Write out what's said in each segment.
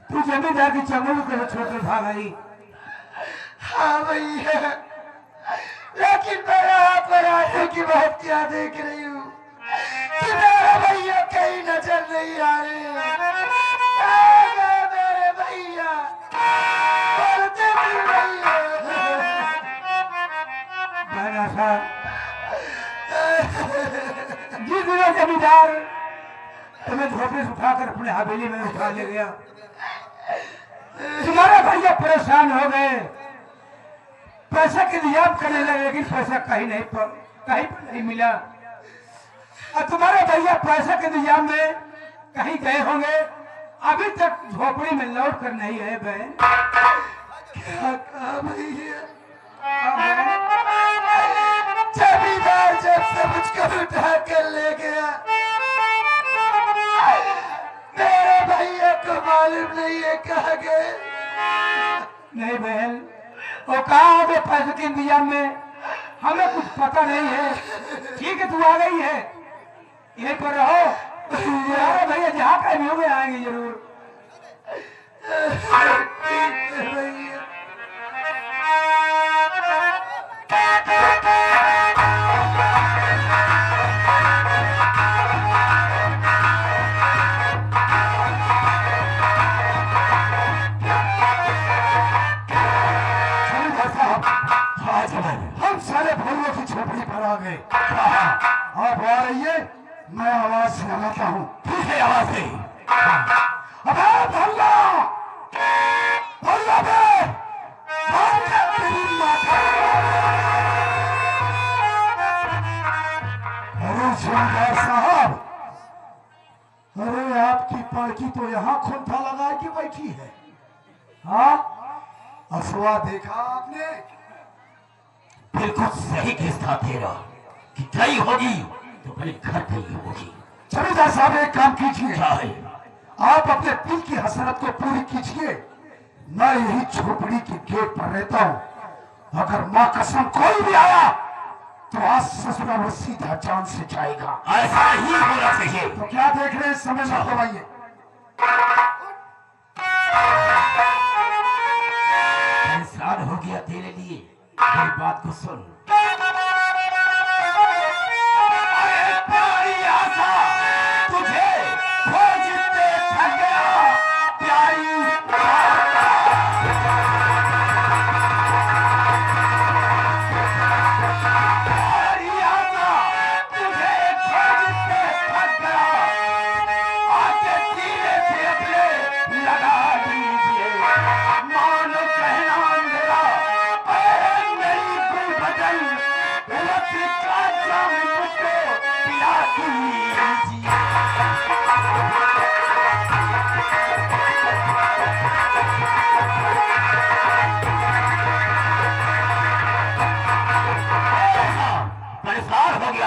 तू जमींदार की चंगुल को छोड़कर भाग आई। हाँ भैया, लेकिन मैं यहाँ पर आने की बात क्या देख रही हूँ कि मेरे भैया कहीं नजर नहीं आ रहे मेरे भैया बोलते भी भैया साहब, जिस दिन जमींदार तुम्हें झोपड़ी से उठाकर अपने हवेली में उठा ले गया, तुम्हारे भैया परेशान हो गए, पैसा के इंतजाम करने लगे, लेकिन पैसा कहीं पर नहीं मिला। और तुम्हारे भैया पैसा के इंतजाम में कहीं गए होंगे, अभी तक झोपड़ी में लौट कर नहीं आए। बहन क्या कहा भैया? जमींदार जब से मुझको उठा कर ले गया, मेरे भैया को मालूम नहीं है कहाँ गए। नहीं बहन, वो कहा हो पैसे के इंतजाम में, हमें कुछ पता नहीं है। ठीक है, तू आ गई है, यहीं पर रहो। अरे भैया जहाँ कहीं भी होंगे आएंगे जरूर। ठीक है भैया। हम सारे भैया की झोपड़ी पर आ गए। आप आ रही है, मैं आवाज से लगाता हूँ। ठीक है, आवाज से। अबे भल्ला, भल्ला बे, तेरी माता। अरे जमींदार साहब, अरे आपकी पड़की तो यहाँ खुंथा लगा के बैठी है। हाँ, असुआ देखा आपने? बिल्कुल सही किस्सा तेरा कि गई होगी तो पहले घर गई होगी। जमींदार साहब एक काम कीजिए, क्या है? आप अपने दिल की हसरत को पूरी कीजिए। मैं यही झोपड़ी के गेट पर रहता हूँ। अगर माँ कसम कोई भी आया तो आज ससुरा वो सीधा जान से जाएगा। ऐसा ही होना चाहिए। तो क्या देख रहे हैं, समय में दबाइए। इंसान हो गया तेरे लिए, मेरी बात को सुन। तुझे खोजते थक गया प्यारी।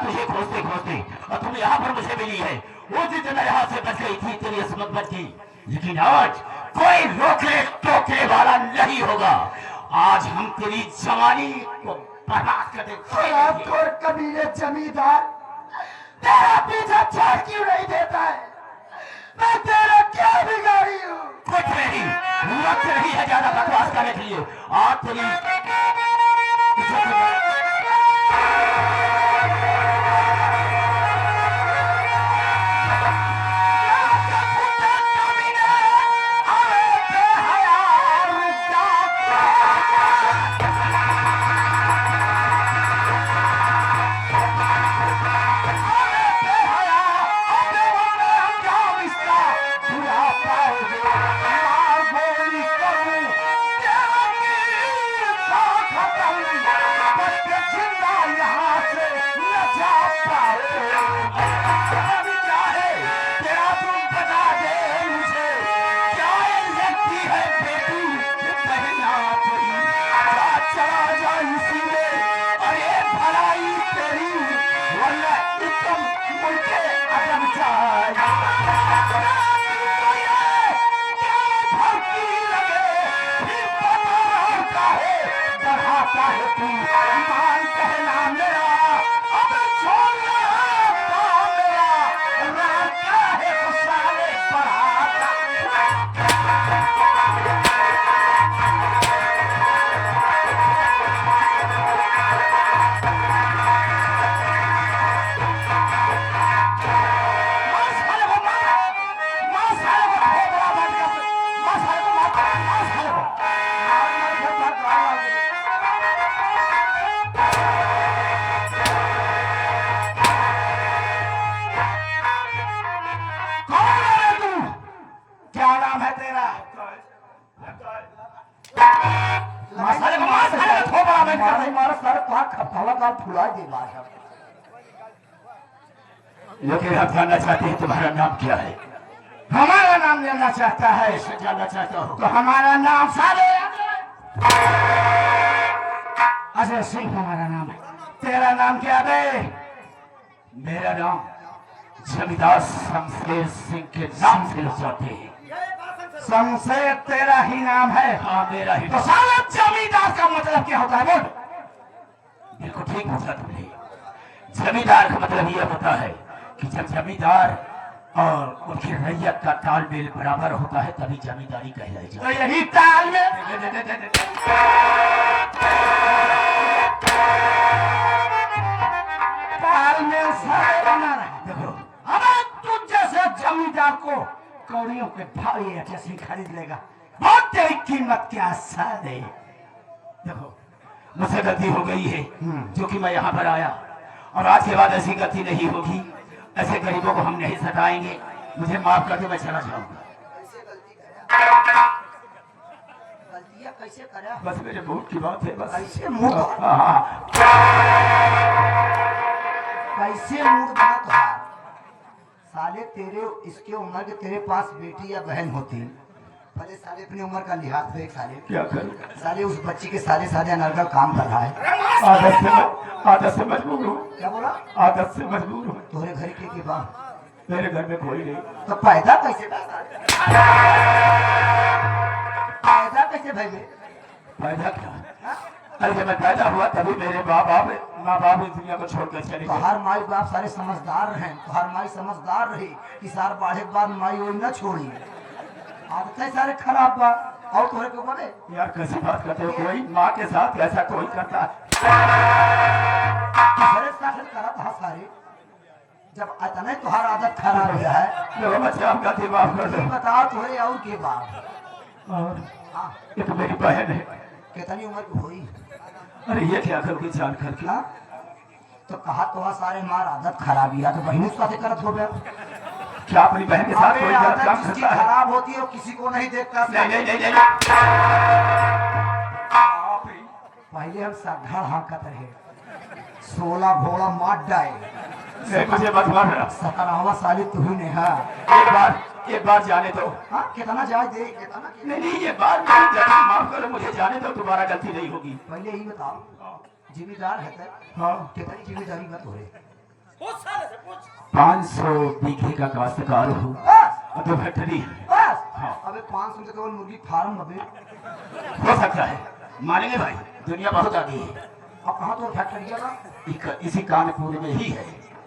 तुझे खोजते खोजते और तुम यहाँ पर मुझे मिली है। वो जितना यहाँ से बच गई थी तेरी असमत बच गई, लेकिन आज कोई रोकने टोकने वाला नहीं होगा। आज हम तेरी जवानी को बर्बाद कर देंगे। कबीले जमींदार तेरा पीछा छोड़ क्यों नहीं देता है? मैं तेरा क्या बिगाड़ी हूँ? कुछ नहीं, वक्त नहीं है ज्यादा बकवास करने के लिए। आज तेरी खपावा का फुला दे बात। लेकिन आप जानना चाहते हैं तुम्हारा नाम क्या है? हमारा नाम लेना चाहता है ऐसे जानना चाहता हूँ। तो हमारा नाम साले अजय सिंह हमारा नाम है। तेरा नाम क्या है? मेरा नाम जमींदार शमशेर सिंह के नाम से लोग जानते हैं। शमशेर तेरा ही नाम है? हाँ मेरा ही। तो साले जमींदार का मतलब क्या होता है बोल? बिल्कुल ठीक पूछा तुमने। जमींदार का मतलब यह होता है कि जब जमींदार और उनकी रैयत का तालमेल बराबर होता है तभी जमींदारी कहलाई तो जाती है। यही तालमेल तालमेल साले बना रहा है। देखो अबे तू जैसे जमींदार को कौड़ियों के भारी जैसे खरीद लेगा, बहुत तेरी कीमत क्या साले। देखो मुझसे गलती हो गई है जो कि मैं यहाँ पर आया, और आज के बाद ऐसी गलती नहीं होगी। ऐसे गरीबों को हम नहीं सताएंगे। मुझे माफ कर दो, मैं चला जाऊंगा। गलतियां कैसे करा? बस मेरे मूड की बात है। बस कैसे मूड? हाँ कैसे मूड बना तुहार? साले तेरे इसके उम्र के तेरे पास बेटी या बहन होती, पहले साले अपनी उम्र का लिहाज देख। साले क्या करूं? साले उस बच्ची के साले साले अनर्गल काम कर रहा है। आदत से मजबूर हूँ। क्या बोला? आदत से मजबूर हूँ। तोरे घर के बाद मेरे घर में कोई नहीं। तो पैदा कैसे पैदा कैसे भैया? पैदा क्या? अरे जब मैं पैदा हुआ तभी मेरे माँ बाप इस दुनिया को छोड़कर चले गए। तोहार माई बाप सारे समझदार हैं। तोहार माई समझदार रही कि सार बाढ़े के बाद माई वही न छोड़ी। आदतें सारे खराब बा और तोहरे के बोले यार कैसी बात करते हो? कोई माँ के साथ ऐसा कोई करता है? सारे साथ करा था सारे। जब अतने तुहार आदत खराब हो है जो बच्चा आपका दिमाग कर दो। बताओ तोहरे और के बाप। और हाँ, ये तो मेरी बहन है। कितनी उम्र की हुई? अरे ये क्या करोगे जान करके? हाँ? तो कहा तो सारे मार आदत खराब या तो बहनों के साथ करत हो गया। क्या अपनी बहन के साथ कोई गलत आदत काम जिसकी करता है? खराब होती है वो किसी को नहीं देखता। नहीं नहीं नहीं नहीं। पहले हम साधा हाँकत रहे, 16 घोड़ा मार डाए, नहीं, मुझे मत मारना। 17वां साली तू ही ने। हाँ एक बार जाने दो। हाँ, कितना जाए दे कितना? नहीं नहीं, ये बार मेरी गलती माफ करो, मुझे जाने दो, दोबारा गलती नहीं होगी। पहले ही बताओ, जिम्मेदार है तो हाँ, कितनी जिम्मेदारी मत हो रही? 500 बीघे का काश्तकार हूँ। बस तो फैक्ट्री बस। हाँ। अबे 500 से केवल मुर्गी फार्म अबे। हो सकता है, मानेंगे भाई, दुनिया बहुत आगे है। अब कहाँ तो फैक्ट्री है? इसी कानपुर में ही है।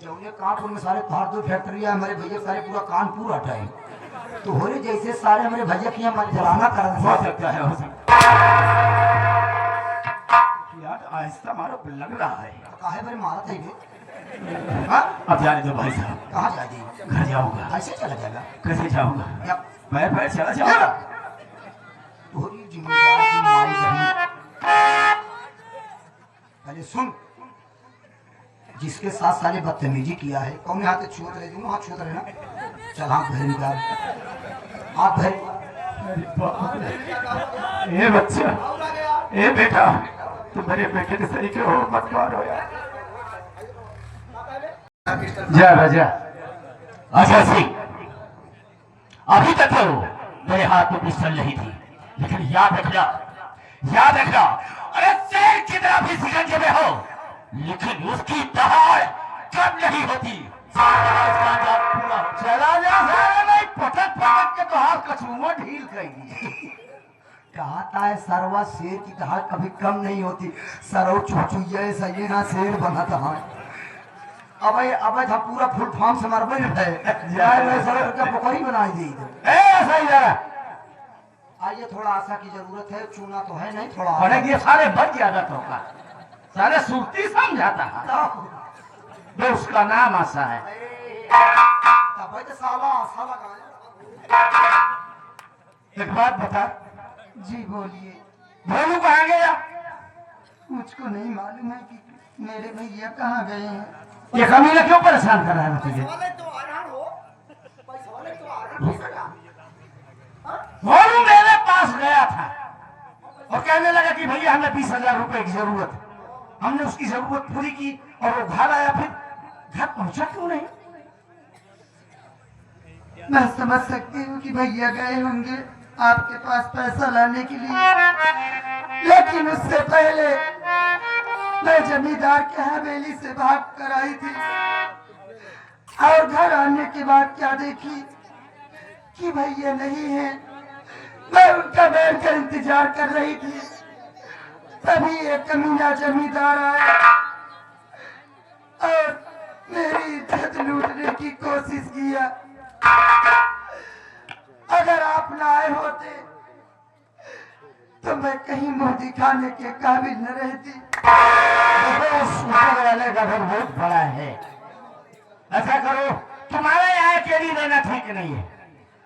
जौने कानपुर में सारे तुहार दो फैक्ट्री है। हमारे भैया सारे पूरा कानपुर हटाए तो हो रही जैसे सारे हमारे भैया की यहाँ जलाना कर हो सकता है, हो सकता है। यार आहिस्ता मारो, लग रहा है। काहे मेरे मारा था ये? हाँ? अब जाने दो भाई साहब, कहाँ जाएगी? घर जाऊंगा। ऐसे चला जाएगा? कैसे जाऊंगा? या पैर पैर चला जाऊंगा। तोरी जिम्मेदार की माई बहन। पहले सुन, जिसके साथ सारे बदतमीजी किया है, कौन हाथ छूत रहे? दोनों हाथ छूत रहे ना? चल हाँ घर निकाल, आप घर। ए बच्चा, ए बेटा, तुम मेरे बेटे के तरीके हो, मत मारो यार। जा राजा। अच्छा सिंह, अभी तक तो मेरे हाथ में पिस्टल नहीं थी, लेकिन याद रखना, याद रखना, अरे शेर कितना भी शिकंजे में हो, लेकिन उसकी दहाड़ कम नहीं होती। पूरा चला जा सारे, नहीं पटक पटक के तो हाथ कछुआ ढील कर दी। कहता है सरवा शेर की दहाड़ कभी कम नहीं होती। सरव चुचुया सही ना शेर बना था। अब था पूरा फुल फॉर्म से मरबे न है। जाए मैं सर का पोखरी बनाई दी। ऐसा ही जरा आइए, थोड़ा आशा की जरूरत है। चूना तो है नहीं, थोड़ा बने ये सारे बच ज्यादा होगा, सारे सुरती समझाता है तो उसका नाम आशा है। तब तो साला आशा लगाया। एक बात बता, जी बोलिए। भोलू कहाँ गया? मुझको नहीं मालूम है कि मेरे भैया कहाँ गए हैं। ये कमीना क्यों परेशान कर रहा है तुझे? भोलू मेरे पास गया था और कहने लगा कि भैया हमें 20,000 रुपए की जरूरत है। हमने उसकी जरूरत पूरी की और वो घर आया, फिर घर पहुंचा क्यों नहीं? मैं समझ सकती हूँ कि भैया गए होंगे आपके पास पैसा लाने के लिए, लेकिन उससे पहले मैं जमींदार के हवेली से भाग कर आई थी और घर आने के बाद क्या देखी कि भैया नहीं है। मैं उनका बैठकर इंतजार कर रही थी, तभी एक कमीना जमींदार आया और मेरी इज्जत लूटने की कोशिश किया। अगर आप ना आए होते तो मैं कहीं मुंह दिखाने के काबिल न रहती। देखो, उस ऊपर वाले का घर बहुत बड़ा है। ऐसा करो, तुम्हारे यहाँ अकेली रहना ठीक नहीं है।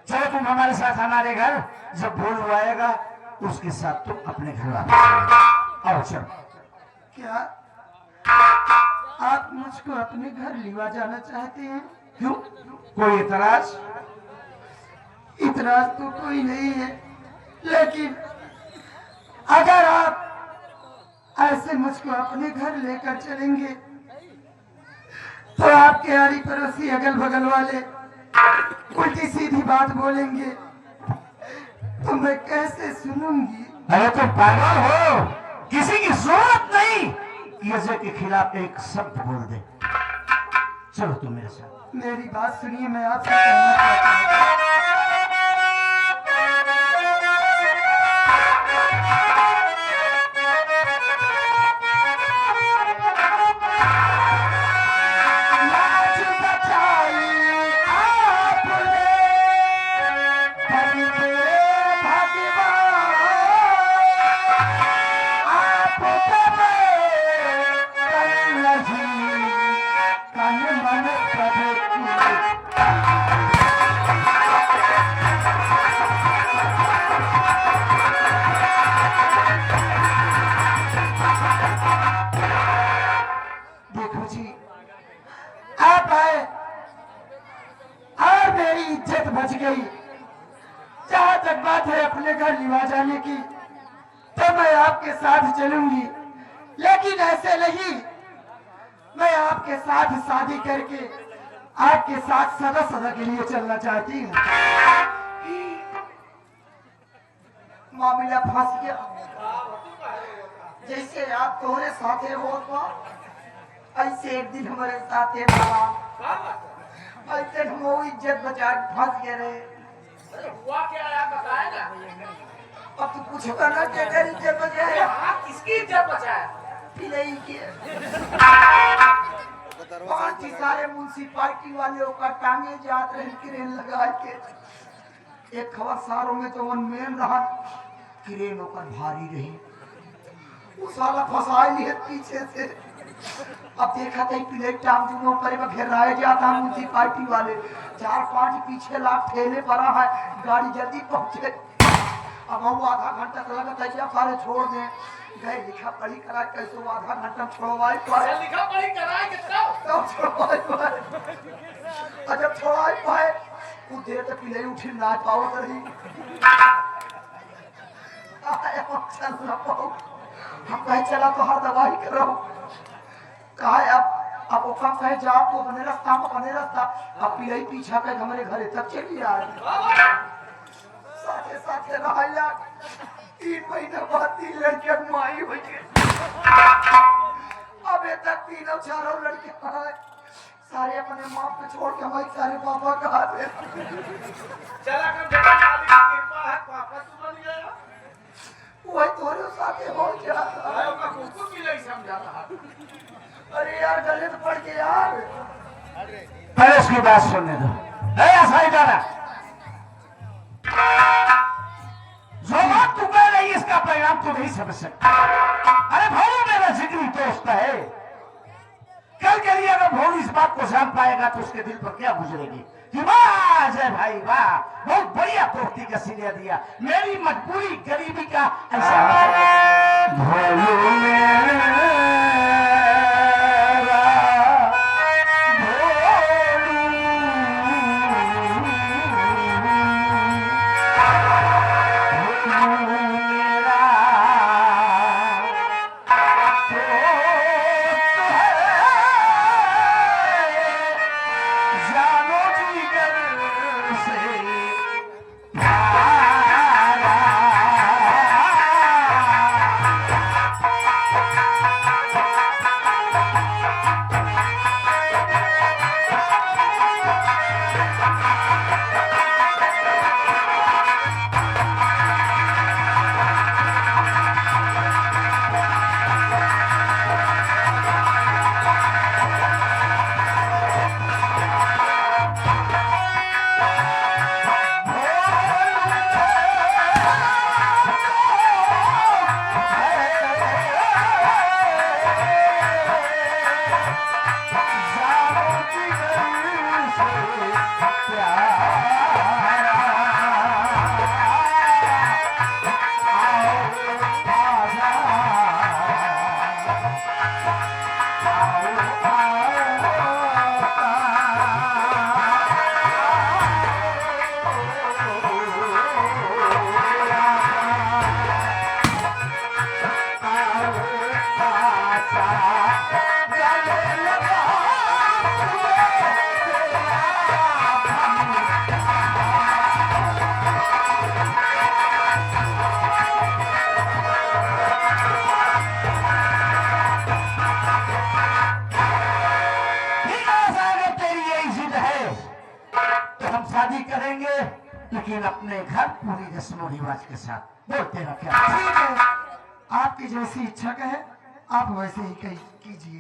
चलो तुम हमारे साथ हमारे घर, जब भोलू आएगा उसके साथ तुम अपने घर वापस आओ। चलो। क्या आप मुझको अपने घर लिवा जाना चाहते हैं? क्यों, कोई इतराज? इतराज तो कोई नहीं है, लेकिन अगर आप ऐसे मुझको अपने घर लेकर चलेंगे तो आपके आरी पड़ोसी अगल बगल वाले उल्टी सीधी बात बोलेंगे तो मैं कैसे सुनूंगी? अरे तो पागल हो, किसी की जरूरत नहीं कि अजय के खिलाफ एक शब्द बोल दे। चलो तुम मेरे साथ। मेरी बात सुनिए, मैं आपसे कहना चाहता हूं। देखो जी, आप आए और मेरी इज्जत बच गई। जहां तक बात है अपने घर लिवा जाने की, तो मैं आपके साथ चलूंगी, लेकिन ऐसे नहीं। मैं आपके साथ शादी करके आपके साथ सदा सदा के लिए चलना चाहती हूँ। मामला फंस गया। जैसे आप तुम्हारे साथ हो तो ऐसे एक दिन हमारे साथ है बाबा। ऐसे हम वो इज्जत बचा के फंस गए रहे। हुआ क्या है आप बताएगा? अब तो कुछ करना क्या इज्जत बचाया? किसकी इज्जत बचाया? पिलई के 5 सारे म्युनिसिपालिटी वाले का टांगे जात रहे क्रेन लगा के। एक खबर सारों में तो वन मेन रहा, क्रेन होकर भारी रही। वो साला फंसा लिए पीछे से। अब देखा था प्लेट टांग दोनों पर घेराया जाता म्युनिसिपालिटी वाले। 4-5 पीछे लाख ठेले पड़ा है, गाड़ी जल्दी पहुंचे। अब वो आधा घंटा लगा था, क्या सारे छोड़ दें। गए लिखा पढ़ी करा, कैसे वो आधा घंटा छोड़वाए पाए। लिखा पढ़ी कराए कि तब छोड़वाए पाए। और जब छोड़वाए पाए वो देर तक पिले उठी ना पाओ रही। चल ना पाओ। हम कहे चला तो हर दवाई करो। कहा अब वो कम कहे जाओ तो अपने रास्ता। अब पिले पीछा के हमारे घरे तक चली आए। साथे साथे रहा 3 महीने बाद 3 लड़कियां माई हुई। अबे तक 3-4 लड़कियां आए। सारे अपने माँ को छोड़ के हमारे सारे पापा कहा थे। चला कर बेटा मालिक की कृपा है, पापा तू बन गया। वही तोरे साथे हो गया। आयो का कुकुर भी नहीं समझा रहा। अरे यार गले तो पड़ गए यार। पहले उसकी बात सुनने दो। ऐसा डाला जो बात तू कह रही इसका परिणाम तो नहीं समझ सकता। अरे भोलू मेरा जिगरी दोस्त है। कल के लिए अगर भोलू इस बात को जान पाएगा तो उसके दिल पर क्या गुजरेगी कि वाह अजय भाई वाह, बहुत बढ़िया दोस्ती का सिला दिया। मेरी मजबूरी गरीबी का ऐसा भोलू मेरा Oh शादी करेंगे लेकिन अपने घर पूरी रस्मों रिवाज के साथ। बोलते हैं क्या? ठीक है, आपकी जैसी इच्छा कहे आप वैसे ही कीजिए।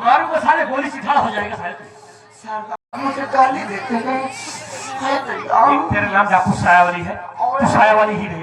मारू को साले गोली से खड़ा हो जाएगा साले। मुझे गाली देते हैं। तेरा नाम डाकू साया वाली है, तू साया वाली ही रही।